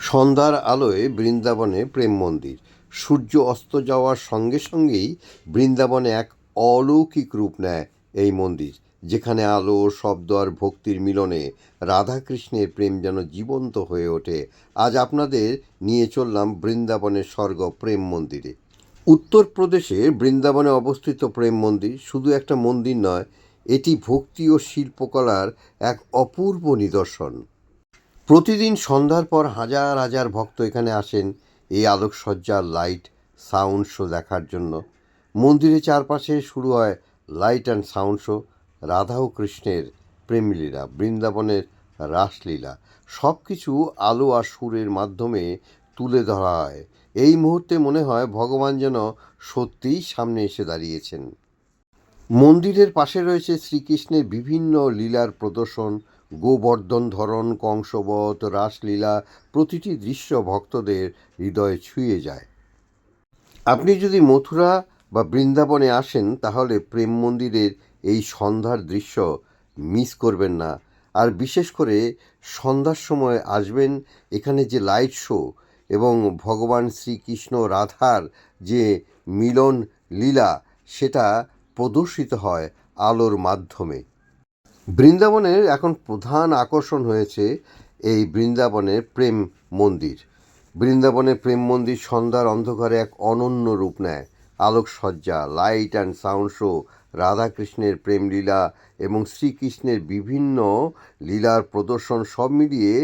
সন্ধ্যার আলোয় বৃন্দাবনে প্রেম মন্দির। সূর্য অস্ত যাওয়ার সঙ্গে সঙ্গেই বৃন্দাবনে এক অলৌকিক রূপ নেয় এই মন্দির, যেখানে আলো, শব্দ আর ভক্তির মিলনে রাধাকৃষ্ণের প্রেম যেন জীবন্ত হয়ে ওঠে। আজ আপনাদের নিয়ে চললাম বৃন্দাবনের স্বর্গ প্রেম মন্দিরে। উত্তরপ্রদেশের বৃন্দাবনে অবস্থিত প্রেম মন্দির শুধু একটা মন্দির নয়, এটি ভক্তি ও শিল্পকলার এক অপূর্ব নিদর্শন। প্রতিদিন সন্ধ্যার পর হাজার হাজার ভক্ত এখানে আসেন এই আলোকসজ্জার লাইট সাউন্ড শো দেখার জন্য। মন্দিরের চারপাশে শুরু হয় light and sound show, Radha ও কৃষ্ণের প্রেমলীলা, বৃন্দাবনের রাসলীলা, সব কিছু আলো আর সুরের মাধ্যমে তুলে ধরা হয়। এই মুহূর্তে মনে হয় ভগবান যেন সত্যিই সামনে এসে দাঁড়িয়েছেন। মন্দিরের পাশে রয়েছে শ্রীকৃষ্ণের বিভিন্ন লীলার প্রদর্শন, গোবর্ধন ধরন, কংসবধ, রাসলীলা, প্রতিটি দৃশ্য ভক্তদের হৃদয়ে ছুঁয়ে যায়। আপনি যদি মথুরা বা বৃন্দাবনে আসেন তাহলে প্রেম মন্দিরের এই সন্ধ্যার দৃশ্য মিস করবেন না। আর বিশেষ করে সন্ধ্যার সময় আসবেন, এখানে যে লাইট শো এবং ভগবান শ্রীকৃষ্ণ রাধার যে মিলন লীলা সেটা প্রদর্শিত হয় আলোর মাধ্যমে। বৃন্দাবনের এখন প্রধান আকর্ষণ হয়েছে এই বৃন্দাবনের প্রেম মন্দির। বৃন্দাবনের প্রেম মন্দির সন্ধ্যার অন্ধকারে এক অনন্য রূপ নেয়। আলোকসজ্জা, লাইট অ্যান্ড সাউন্ড শো, রাধাকৃষ্ণের প্রেমলীলা এবং শ্রীকৃষ্ণের বিভিন্ন লীলার প্রদর্শন সব মিলিয়ে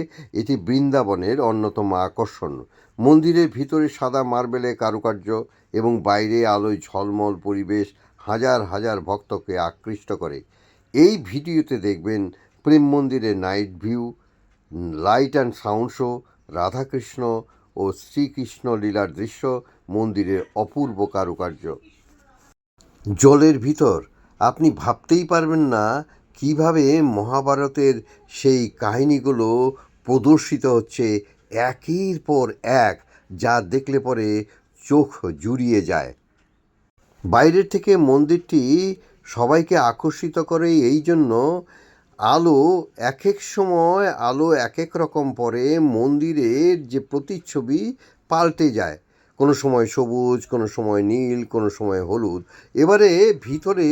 এটি বৃন্দাবনের অন্যতম আকর্ষণ। মন্দিরের ভিতরে সাদা মার্বেলের কারুকার্য এবং বাইরে আলোয় ঝলমল পরিবেশ হাজার হাজার ভক্তকে আকৃষ্ট করে। এই ভিডিওতে দেখবেন প্রেম মন্দিরের night view, light and sound show, Radhakrishna ও শ্রীকৃষ্ণ লীলার দৃশ্য, মন্দিরের অপূর্ব কারুকার্য। জলের ভিতর আপনি ভাবতেই পারবেন না কিভাবে মহাভারতের সেই কাহিনীগুলো প্রদর্শিত হচ্ছে একের পর এক, যা দেখলে পরে চোখ জুড়িয়ে যায়। বাইরের থেকে মন্দিরটি সবাইকে আকর্ষিত করে এই জন্য আলো এক এক সময় আলো এক এক রকম পরে মন্দিরের যে প্রতিচ্ছবি পাল্টে যায়, কোনো সময় সবুজ, কোনো সময় নীল, কোনো সময় হলুদ। এবারে ভিতরে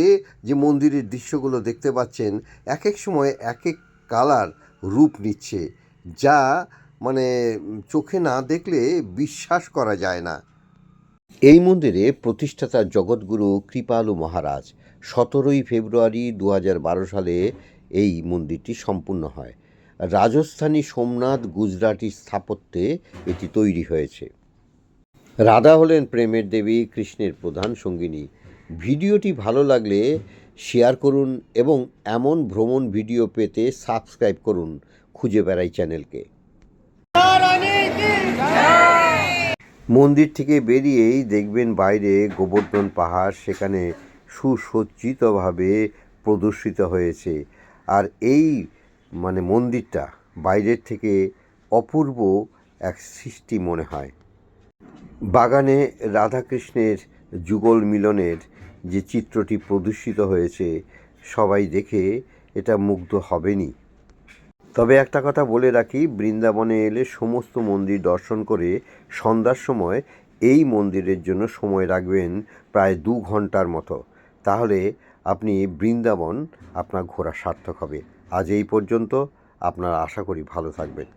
যে মন্দিরের দৃশ্যগুলো দেখতে পাচ্ছেন এক এক সময় এক এক কালার রূপ নিচ্ছে, যা মানে চোখে না দেখলে বিশ্বাস করা যায় না। এই মন্দিরে প্রতিষ্ঠাতা জগৎগুরু কৃপালু মহারাজ। 17ই ফেব্রুয়ারি 2012 সালে এই মন্দিরটি সম্পূর্ণ হয়। রাজস্থানী সোমনাথ গুজরাটি স্থাপত্যে এটি তৈরি হয়েছে। রাধা হলেন প্রেমের দেবী, কৃষ্ণের প্রধান সঙ্গিনী। ভিডিওটি ভালো লাগলে শেয়ার করুন এবং এমন ভ্রমণ ভিডিও পেতে সাবস্ক্রাইব করুন খুঁজে বেড়াই চ্যানেলকে। মন্দির থেকে বেরিয়েই দেখবেন বাইরে গোবর্ধন পাহাড়, সেখানে সুসজ্জিতভাবে প্রদর্শিত হয়েছে। আর এই মন্দিরটা বাইরের থেকে অপূর্ব এক সৃষ্টি মনে হয়। বাগানে রাধাকৃষ্ণের যুগল মিলনের যে চিত্রটি প্রদর্শিত হয়েছে, সবাই দেখে এটা মুগ্ধ হবেনই। তবে একটা কথা বলে রাখি, বৃন্দাবনে এলে সমস্ত মন্দির দর্শন করে সন্ধ্যার সময় এই মন্দিরের জন্য সময় রাখবেন প্রায় 2 ঘন্টার মতো। তাহলে আপনি বৃন্দাবন আপনার ঘোরা সার্থক হবে। আজ এই পর্যন্ত। আপনারা আশা করি ভালো থাকবেন।